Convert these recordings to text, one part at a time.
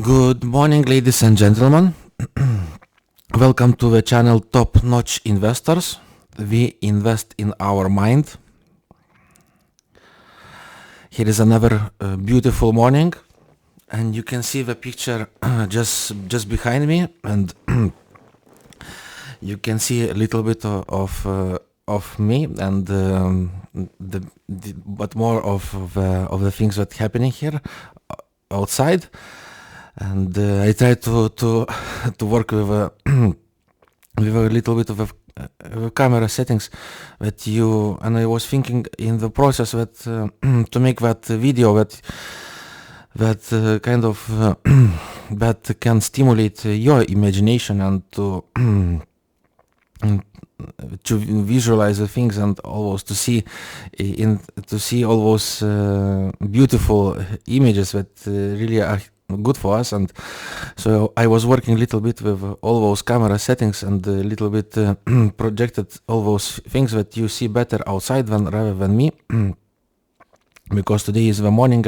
Good morning, ladies and gentlemen. Welcome to the channel Top Notch Investors. We invest in our mind. Here is another beautiful morning, and you can see the picture just behind me, and you can see a little bit of me and but more of the things that happening here outside. And I try to to work with with a little bit of camera settings that you, and I was thinking in the process that to make that video that kind of that can stimulate your imagination and to visualize the things and always to see all those beautiful images that really are good for us. And so I was working a little bit with all those camera settings and a little bit projected all those things that you see better outside rather than me because today is the morning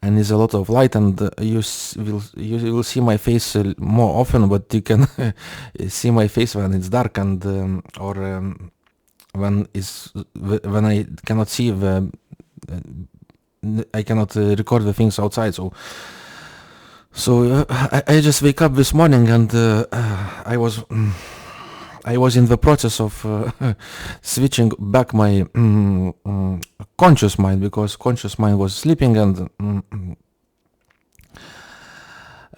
and is a lot of light, and you will see my face more often, but you can see my face when it's dark and when I cannot see I cannot record the things outside. So I just wake up this morning and I was in the process of switching back my conscious mind, because conscious mind was sleeping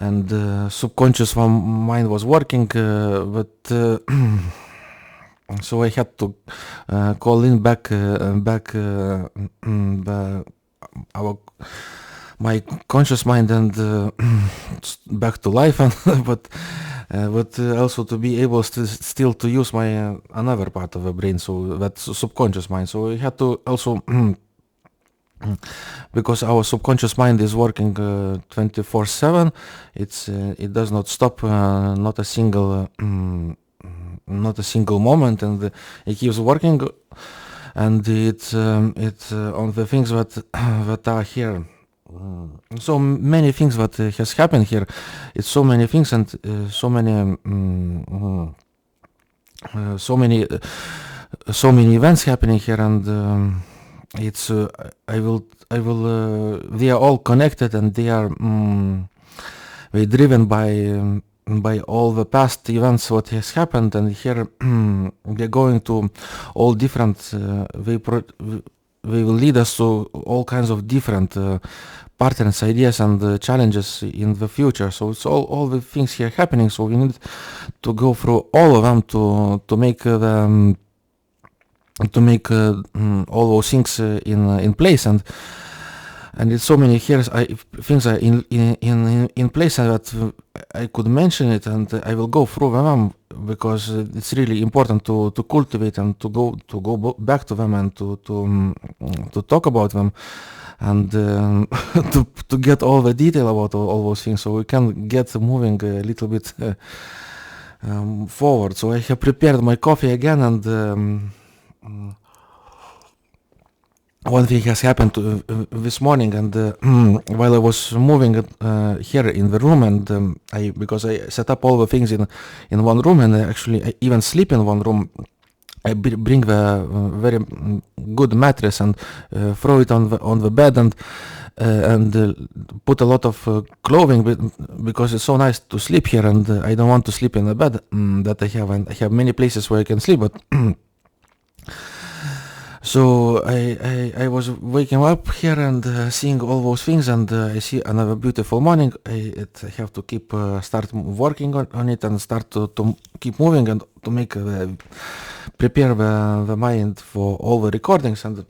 and subconscious mind was working, but so I had to call in back my conscious mind and back to life, and but also to be able still to use my another part of the brain, so that's subconscious mind. So I had to also because our subconscious mind is working 24/7. It does not stop, not a single moment, and it keeps working, and it's on the things that are here. So many things that has happened here. It's so many things and so many events happening here, and it's I will they are all connected, and they are they driven by all the past events what has happened, and here they're going to all different they will lead us to all kinds of different patterns, ideas, and challenges in the future. So it's all the things here happening. So we need to go through all of them to make all those things in place, and it's so many here things are in place that I could mention it, and I will go through them because it's really important to cultivate and to go back to them and to talk about them, and to get all the detail about all those things, so we can get moving a little bit forward. So I have prepared my coffee again, and one thing has happened this morning, and while I was moving here in the room, and because I set up all the things in one room, and I even sleep in one room, I bring the very good mattress and throw it on the bed, and put a lot of clothing because it's so nice to sleep here, and I don't want to sleep in the bed that I have, and I have many places where I can sleep, but so I was waking up here and seeing all those things, and I see another beautiful morning. I have to keep start working on it and start to keep moving and to make prepare the mind for all the recordings. And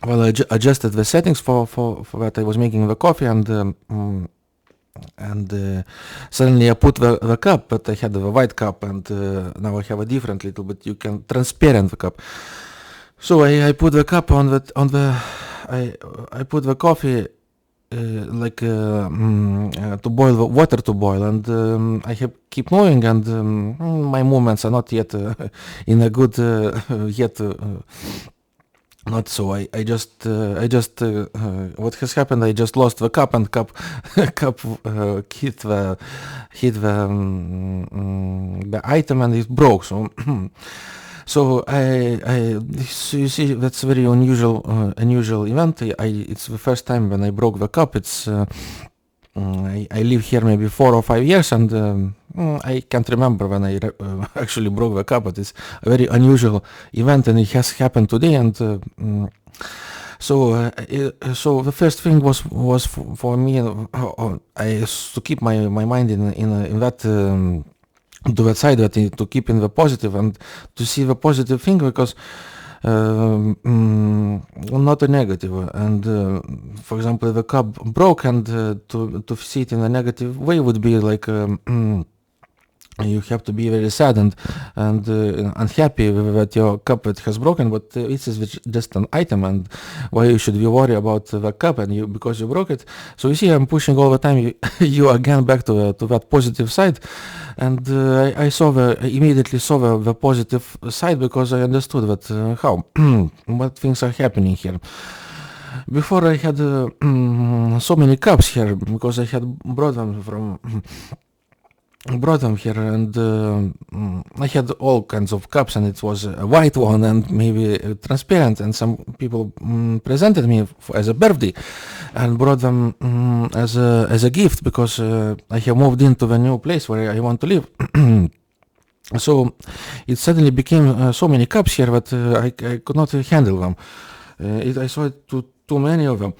well, I adjusted the settings for that. I was making the coffee, and suddenly I put the cup, but I had the white cup, and now I have a different little bit. You can transparent the cup. So I put the cup on the I put the coffee to boil the water to boil, and I have keep moving, and my movements are not yet in a good yet not so. What has happened? I just lost the cup, and cup cup hit the item, and it broke. So so so you see, that's very unusual event. It's the first time when I broke the cup. I live here maybe 4 or 5 years, and I can't remember when I actually broke the cup. But it's a very unusual event, and it has happened today. And so the first thing was for me, to keep my mind in that. To that side, to keep in the positive and to see the positive thing, because not a negative. And for example, the cup broke, and to see it in a negative way would be like you have to be very sad and unhappy that your cup it has broken, but it is just an item, and why you should be worried about the cup and you because you broke it. So you see, I'm pushing all the time you again back to that positive side, and I immediately saw the positive side, because I understood that how what things are happening here. Before I had so many cups here, because I had brought them here, and I had all kinds of cups, and it was a white one and maybe transparent, and some people presented me as a birthday and brought them as a gift, because I have moved into the new place where I want to live. So it suddenly became so many cups here that I could not handle them. I saw too many of them,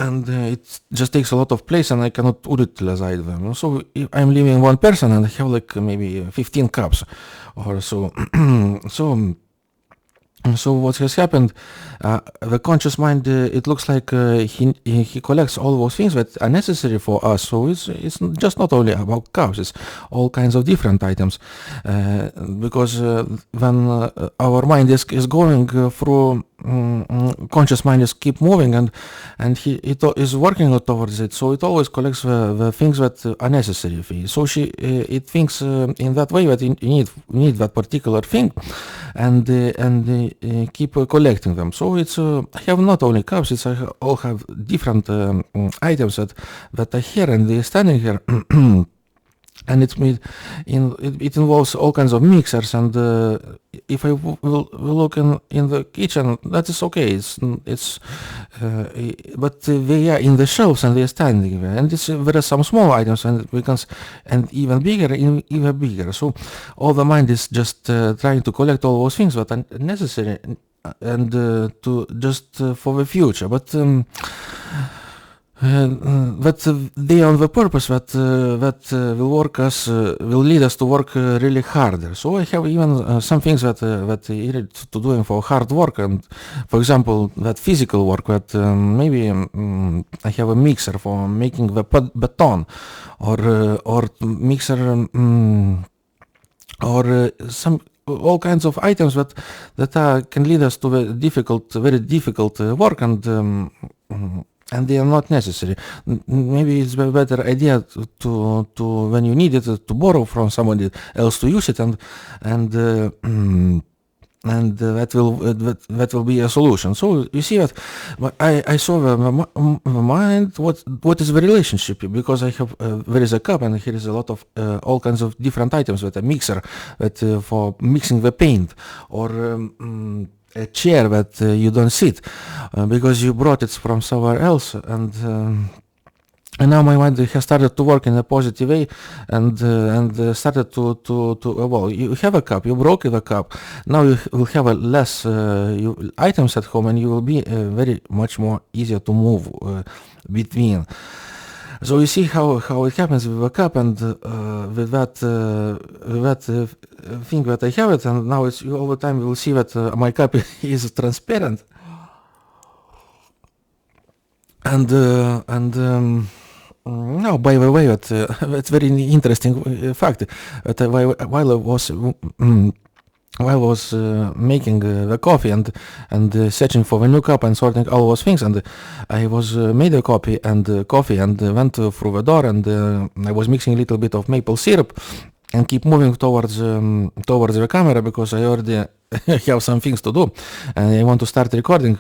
and it just takes a lot of place, and I cannot utilize them. So if I'm leaving one person and I have like maybe 15 cups or so. So what has happened? The conscious mind, it looks like he collects all those things that are necessary for us. So it's just not only about cows; it's all kinds of different items. Because when our mind is going through, conscious mind is keep moving, and it is working towards it. So it always collects the things that are necessary for you. So it thinks in that way that you need that particular thing, and keep collecting them. So it's I have not only cups; I all have different items that are here, and they're standing here. And it involves all kinds of mixers, and if I will look in the kitchen, that is okay. But they are in the shelves, and they are standing there, and there are some small items, and even bigger. So all the mind is just trying to collect all those things that are necessary, and to just for the future, but. That they on the purpose that will lead us to work really harder. So I have even some things that related to doing for hard work, and for example that physical work, that maybe I have a mixer for making the baton, or mixer, or some all kinds of items that can lead us to very difficult work, and they are not necessary. Maybe it's a better idea to when you need it, to borrow from somebody else to use it, and that will be a solution. So you see that I saw the mind. What is the relationship? Because I have there is a cup, and here is a lot of all kinds of different items, with a mixer that for mixing the paint, or a chair that you don't sit because you brought it from somewhere else, and now my mind has started to work in a positive way, and started to well, you have a cup, you broke the cup, now you will have a less items at home, and you will be very much more easier to move between. So you see how it happens with the cup, and with that thing that I have it, and now it's all the time you will see that my cup is transparent, and no, by the way, that's very interesting fact. That while I was making the coffee, and searching for the new cup, and sorting all those things, and I was made a coffee and went through the door, and I was mixing a little bit of maple syrup, keep moving towards the camera because I already have some things to do and I want to start recording.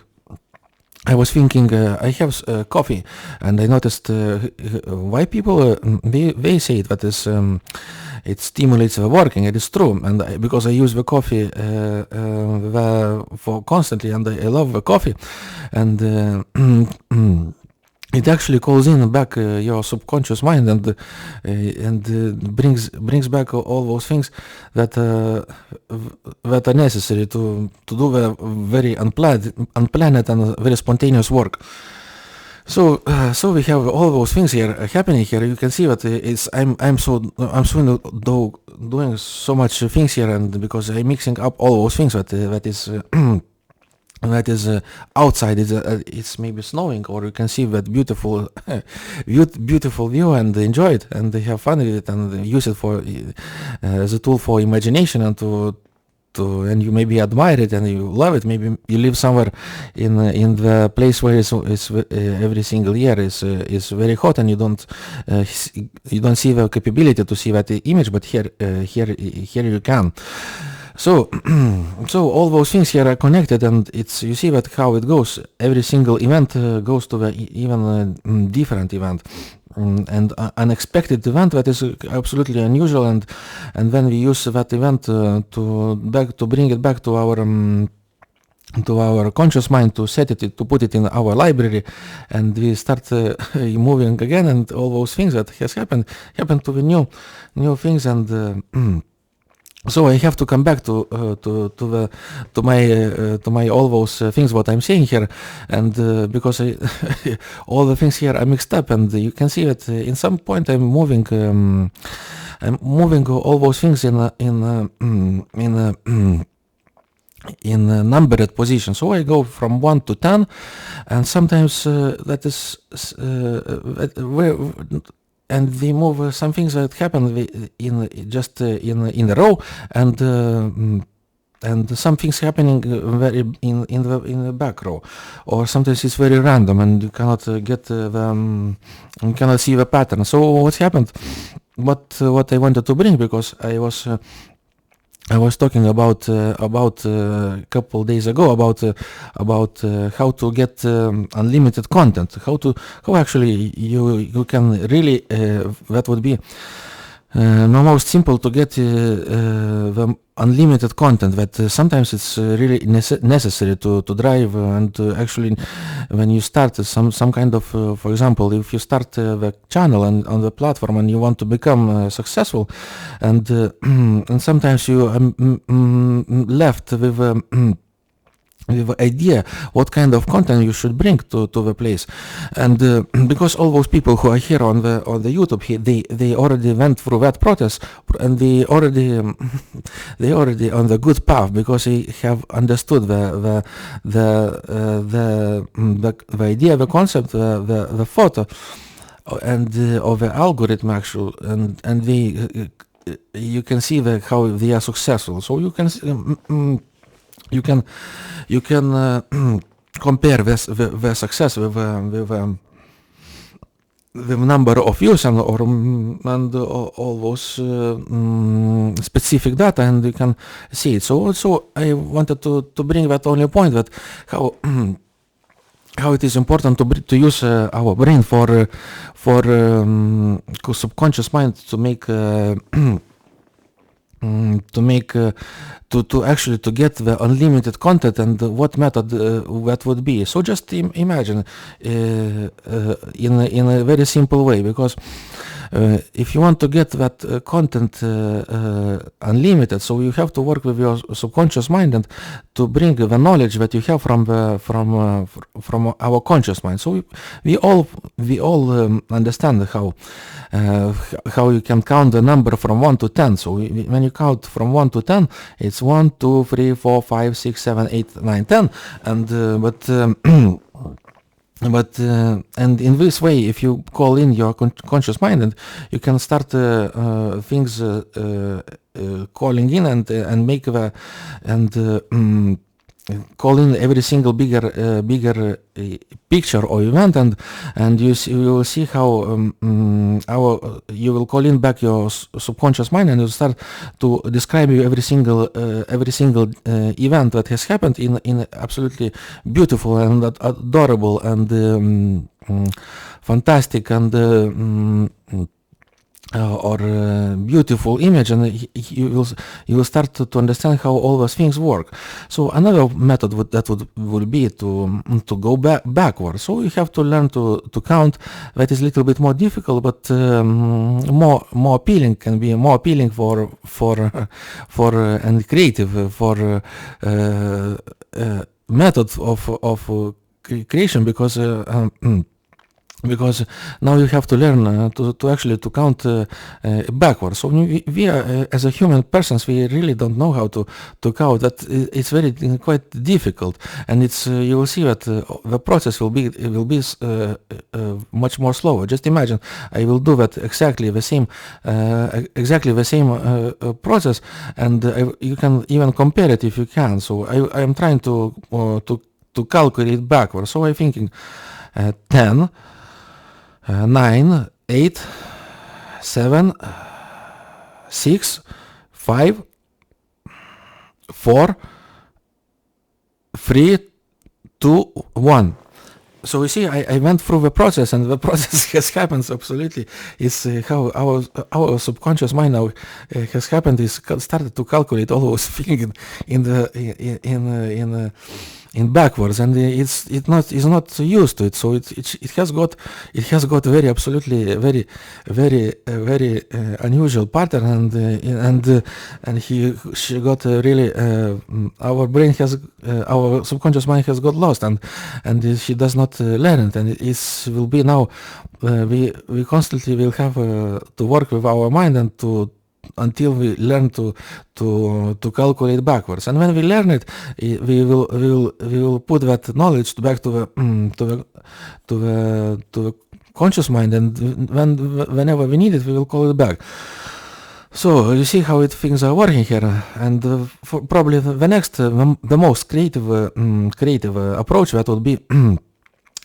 I was thinking I have coffee, and I noticed why people they say it that is it stimulates the working. It is true, and because I use the coffee for constantly, and I love the coffee, and it actually calls in back your subconscious mind and brings back all those things that that are necessary to do the very unplanned and very spontaneous work. So we have all those things here happening here. You can see that doing so much things here, and because I'm mixing up all those things that is. That is outside. It's maybe snowing, or you can see that beautiful, beautiful view and enjoy it and have fun with it and use it for as a tool for imagination and and you maybe admire it and you love it. Maybe you live somewhere in the place where it's every single year is very hot and you don't see the capability to see that image, but here you can. So, so all those things here are connected, and you see that how it goes. Every single event goes to the even different event, and unexpected event that is absolutely unusual. And when we use that event to bring it back to our conscious mind, to set it, to put it in our library, and we start moving again, and all those things that has happened to the new things and. So I have to come back to my all those things what I'm saying here, and because all the things here are mixed up, and you can see that in some point I'm moving all those things in a numbered position. So I go from 1 to 10, and sometimes that is and we move some things that happen in a row, and some things happening very in the back row, or sometimes it's very random and you cannot you cannot see the pattern. So what happened? What I wanted to bring, because I was talking about a couple days ago about how to get unlimited content, how actually you can really that would be no most simple to get the unlimited content, that sometimes it's really necessary to drive and actually when you start some kind of for example, if you start the channel and on the platform and you want to become successful, and sometimes you left with the idea what kind of content you should bring to the place, and because all those people who are here on the YouTube here, they already went through that process, and they already on the good path, because they have understood the idea, the concept, the thought, and of the algorithm actually, and they you can see how they are successful. So you can you can compare the success with the number of views and all those specific data, and you can see it. So also I wanted to bring that only point, that how how it is important to use our brain for subconscious mind to make to actually to get the unlimited content, and what method that would be. So just imagine in a very simple way, because if you want to get that content unlimited, so you have to work with your subconscious mind and to bring the knowledge that you have from our conscious mind. So we all understand how you can count the number from 1 to 10. So when you count from 1 to 10, it's 1, 2, 3, 4, 5, 6, 7, 8, 9, 10, and and in this way, if you call in your conscious mind, and you can start things calling in and make the call in every single bigger picture or event, and you will see how you will call in back your subconscious mind, and you start to describe you every single event that has happened in absolutely beautiful and adorable and fantastic and or beautiful image, and you will start to understand how all those things work. So another method would be to go backwards. So you have to learn to count. That is a little bit more difficult, but more appealing, can be more appealing for and creative for method of creation, because now you have to learn to actually to count backwards. So we are, as a human persons, we really don't know how to count. That it's very quite difficult, and it's you will see that the process will be much more slower. Just imagine, I will do that exactly the same process, and you can even compare it if you can. So I am trying to calculate backwards. So I'm thinking 10. 9, 8, 7, 6, 5, 4, 3, 2, 1. So you see, I went through the process, and the process has happened absolutely. It's how our subconscious mind now has happened. Is started to calculate all those things in backwards, and it's not used to it. So it has got very absolutely very unusual pattern, and she got really our subconscious mind has got lost, and she does not learn it, and it will be now we constantly will have to work with our mind and until we learn to calculate backwards. And when we learn it, we will put that knowledge back to the conscious mind, and whenever we need it, we will call it back. So you see how things are working here, and probably the next, the most creative approach that would be.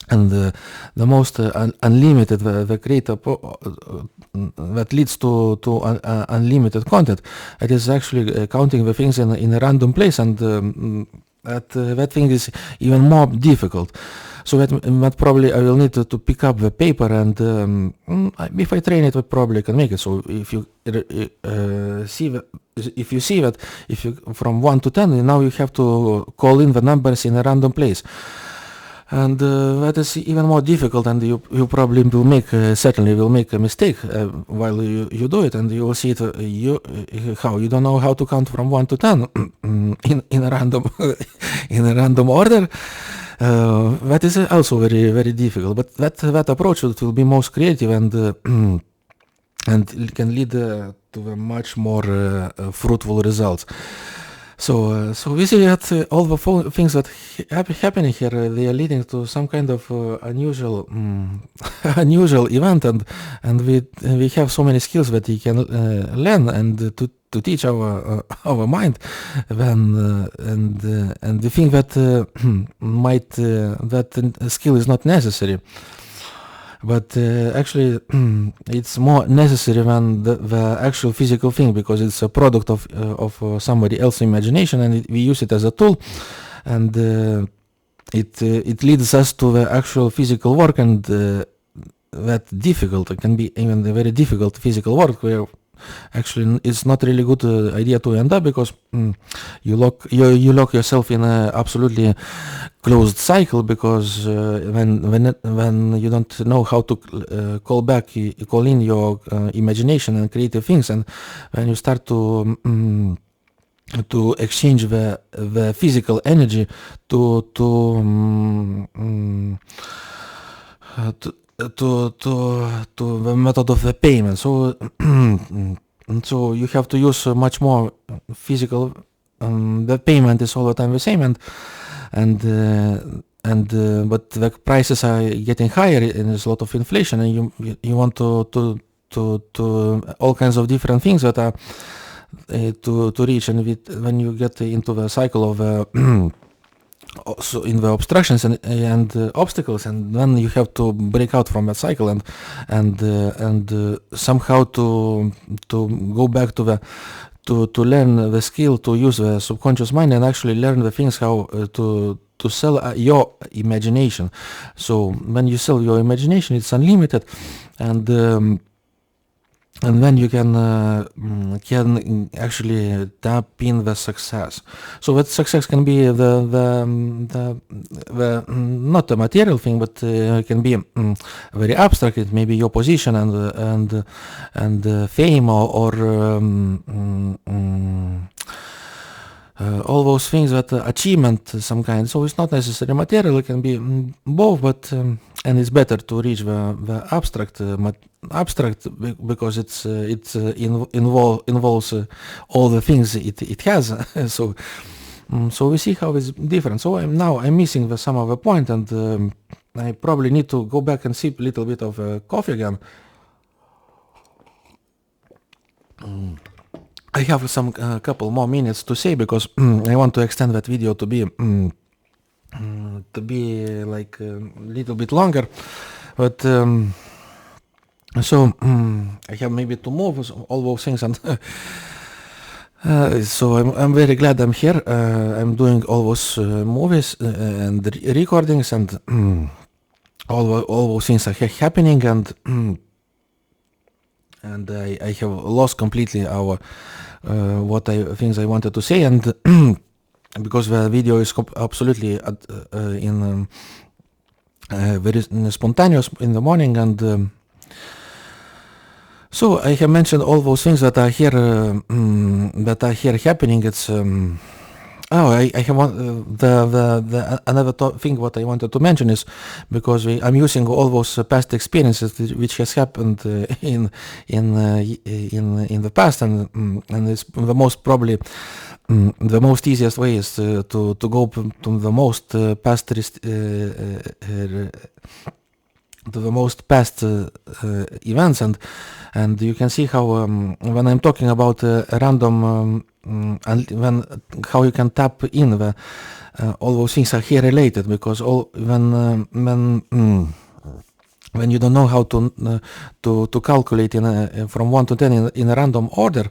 And the most unlimited, the creator that leads to unlimited content, it is actually counting the things in a random place, and that thing is even more difficult. So that probably I will need to pick up the paper, and if I train it, I probably can make it. So if you see that if you from 1 to 10, now you have to call in the numbers in a random place. And that is even more difficult, and you probably will certainly will make a mistake while you do it, and you will see it how you don't know how to count from 1 to 10 in a random in a random order. That is also very very difficult, but that approach will be most creative, and it can lead to a much more fruitful results. So we see that all the things that happening here, they are leading to some kind of unusual event, and we have so many skills that we can learn and to teach our mind, and we think that that skill is not necessary. But actually, it's more necessary than the actual physical thing, because it's a product of somebody else's imagination, and we use it as a tool, and it leads us to the actual physical work, and that difficult, it can be even the very difficult physical work where actually it's not really good idea to end up, because you lock yourself in a absolutely closed cycle, because when you don't know how to call in your imagination and creative things, and when you start to exchange the physical energy to the method of the payment. So so you have to use much more physical. The payment is all the time the same, but the prices are getting higher, and there's a lot of inflation, and you want to all kinds of different things that are to reach, and when you get into the cycle of so in the obstructions and obstacles, and then you have to break out from that cycle and somehow to go back to the to learn the skill to use the subconscious mind and actually learn the things how to sell your imagination. So when you sell your imagination, it's unlimited, and then you can actually tap in the success. So that success can be the not a material thing, but it can be very abstract. It may be your position and fame or all those things that achievement some kind. So it's not necessarily material. It can be both, but and it's better to reach the abstract because involves all the things it has. So so we see how it's different. So I'm missing some of the point, and I probably need to go back and sip a little bit of coffee again. I have some couple more minutes to say because I want to extend that video to be like a little bit longer, but so I have maybe to move all those things, and so I'm very glad I'm here. I'm doing all those movies and recordings, and all those things are happening, and I have lost completely our things I wanted to say, and because the video is absolutely very spontaneous in the morning, and so I have mentioned all those things that are here happening. It's I have another thing what I wanted to mention is because I'm using all those past experiences which has happened in the past, and it's the most probably the most easiest way is to go to the most past to the most past events, and you can see how when I'm talking about random and how you can tap in the all those things are here related, because when you don't know how to calculate from 1 to 10 in a random order,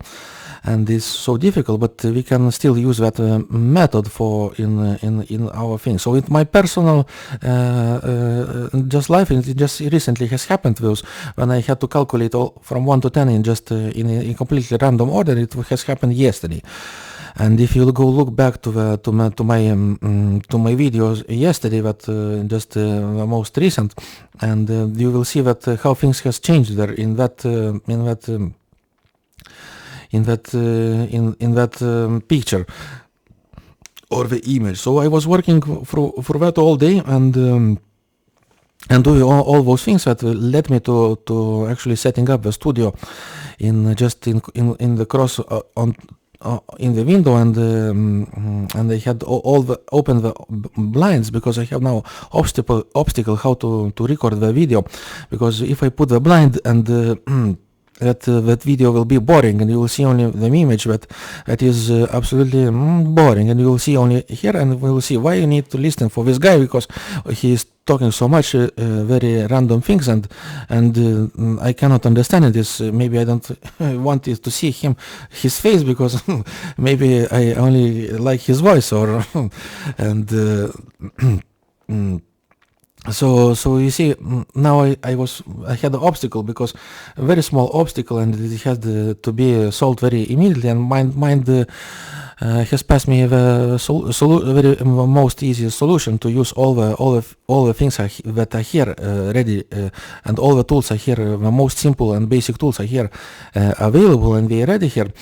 and it's so difficult, but we can still use that method for in our thing. So in my personal just life, it just recently has happened with when I had to calculate all from 1 to 10 in just in a completely random order. It has happened yesterday. And if you go look back to my videos yesterday, that just the most recent, and you will see that how things has changed there in that picture or the image. So I was working for that all day, and doing all those things that led me to actually setting up the studio in the cross on in the window, and I had open the blinds because I have now obstacle how to record the video, because if I put the blind and that video will be boring, and you will see only the image that is absolutely boring, and you will see only here, and we will see why you need to listen for this guy, because he is talking so much very random things, and I cannot understand it. Maybe I don't want to see his face, because maybe I only like his voice, or and so you see, now I had an obstacle, because a very small obstacle, and it had to be solved very immediately, and mind has passed me the very most easiest solution to use all the things that are here ready, and all the tools are here. The most simple and basic tools are here available, and they are ready here,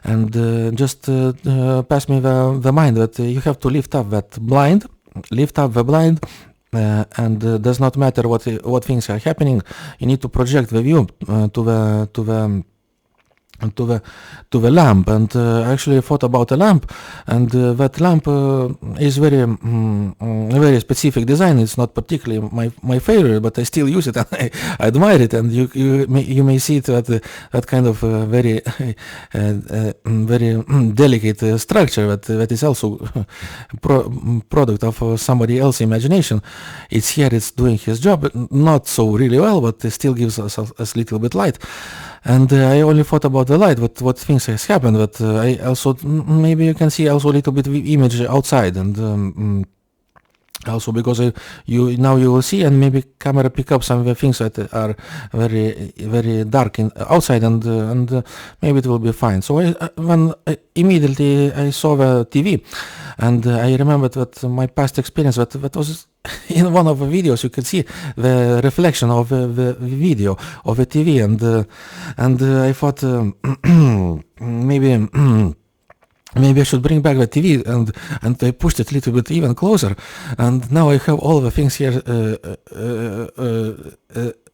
and just pass me the mind that you have to lift up the blind, and does not matter what things are happening. You need to project the view to to the lamp, and actually I thought about a lamp, and that lamp is very specific design. It's not particularly my favorite, but I still use it and I admire it. And you may see it that kind of very very delicate structure that is also product of somebody else's imagination. It's here, it's doing his job, not so really well, but it still gives us a little bit light. And I only thought about the light, what things has happened. But I also maybe you can see also a little bit image outside, and also because you will see, and maybe camera pick up some of the things that are very very dark outside, and maybe it will be fine. So immediately I saw the TV, and I remembered that my past experience that was in one of the videos. You can see the reflection of the video of the TV, and I thought maybe. Maybe I should bring back the TV, and I pushed it a little bit even closer, and now I have all the things here,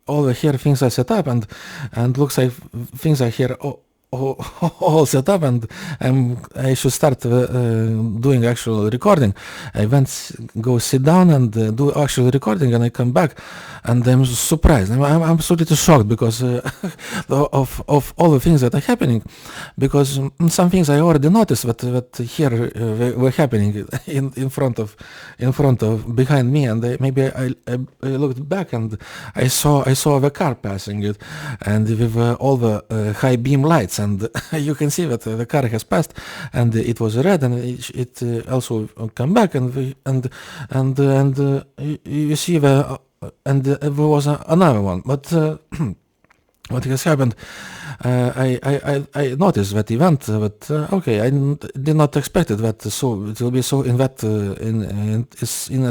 all the here things are set up, and looks like things are here all set up, and I should start doing actual recording. I go sit down and do actual recording, and I come back, and I'm surprised. I'm absolutely shocked because of all the things that are happening, because some things I already noticed that here were happening in front of behind me, and maybe I looked back and I saw the car passing it, and with all the high beam lights, and you can see that the car has passed, and it was red, and it also come back, and you see there was another one, but what has happened? I noticed that event, but okay, I did not expect it that so it will be so in that in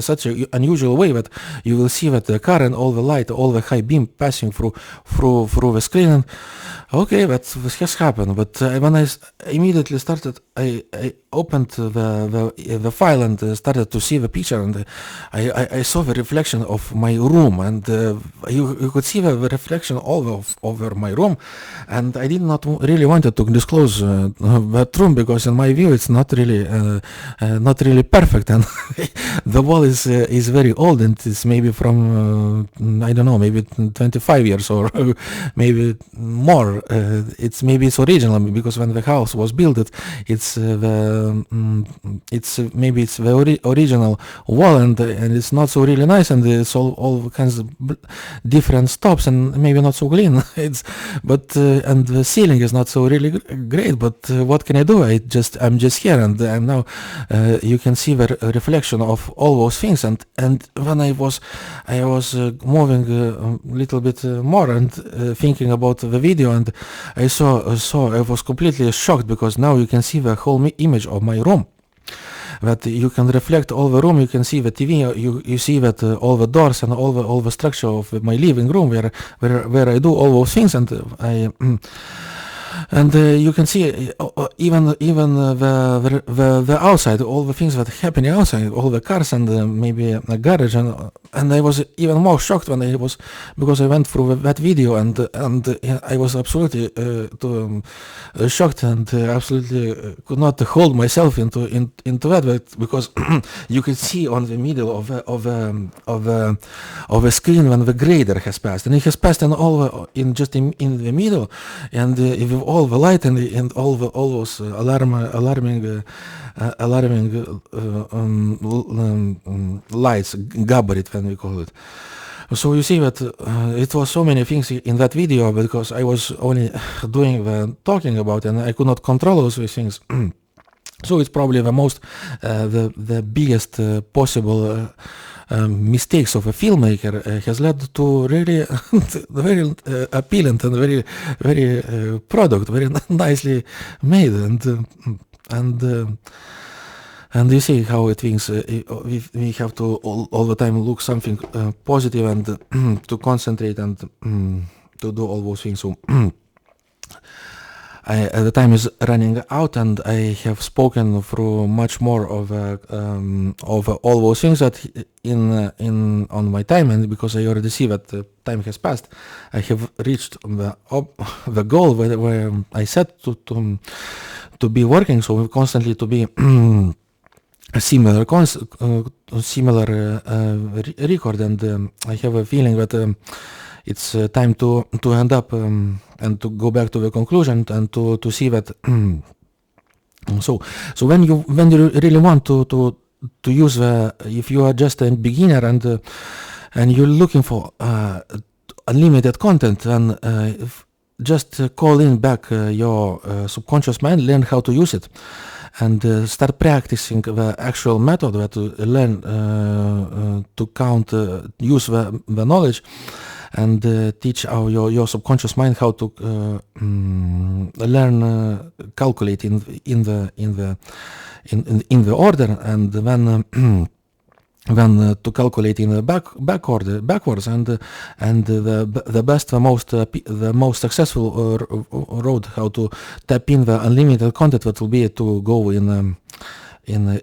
such an unusual way that you will see that the car and all the light, all the high beam passing through the screen. And okay, that has happened. But when I immediately started, I opened the file and started to see the picture, and I saw the reflection of my room, and you could see the reflection all over my room. And I did not really wanted to disclose that room, because in my view it's not really perfect, and the wall is very old, and it's maybe from I don't know, maybe 25 years or maybe more. It's original, because when the house was built, it's maybe it's the original wall, and it's not so really nice, and it's all kinds of different stops, and maybe not so clean. And the ceiling is not so really great, but what can I do? I'm just here, and now you can see the reflection of all those things, and when I was moving a little bit more and thinking about the video, and I was completely shocked, because now you can see the whole image of my room, that you can reflect all the room. You can see the TV, you see that all the doors and all the structure of my living room where I do all those things, and you can see even the outside, all the things that happen outside, all the cars, and maybe a garage, and I was even more shocked because I went through that video, and I was absolutely shocked, and absolutely could not hold myself into that, because you could see on the middle of a screen when the greider has passed, and it has passed in the middle, and with all the light and all those alarming lights, gabarit when we call it. So you see that it was so many things in that video, because I was only doing the talking about, and I could not control those things. So it's probably the most the biggest possible mistakes of a filmmaker has led to really very appealing and very very product, very nicely made, and you see how things we have to all the time look something positive, and to concentrate, and to do all those things. So the time is running out, and I have spoken through much more of all those things that in on my time, and because I already see that the time has passed, I have reached the goal where I set to be working. So constantly to be a similar record, and I have a feeling that it's time to end up and to go back to the conclusion and to see that so when you really want to use if you are just a beginner and you're looking for unlimited content, then just call in back your subconscious mind, learn how to use it, and start practicing the actual method where to learn to count, use the knowledge, and teach your subconscious mind how to learn calculate in the order, and then to calculate in the backwards, and the best, the most successful road how to tap in the unlimited content that will be to go in the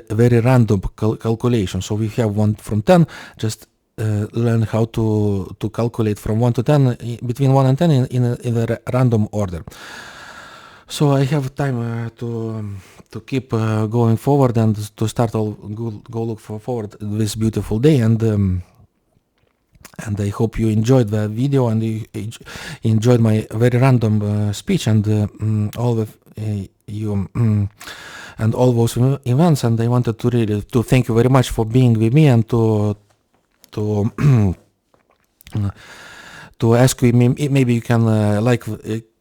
very random calculation. So we have 1 from 10, just learn how to calculate from 1 to 10, between 1 and 10 in the random order. So I have time to keep going forward and to start go look forward this beautiful day, and I hope you enjoyed the video and you enjoyed my very random speech and all the and all those events. And I wanted to really to thank you very much for being with me, and to ask you, maybe you can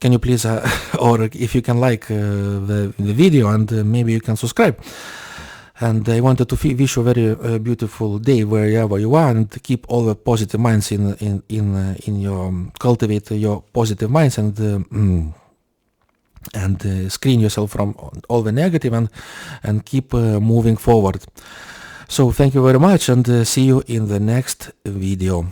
can you please or if you can the video, and maybe you can subscribe. And I wanted to wish you a very beautiful day wherever you are, and keep all the positive minds in your cultivate your positive minds, and screen yourself from all the negative, and keep moving forward. So thank you very much, and see you in the next video.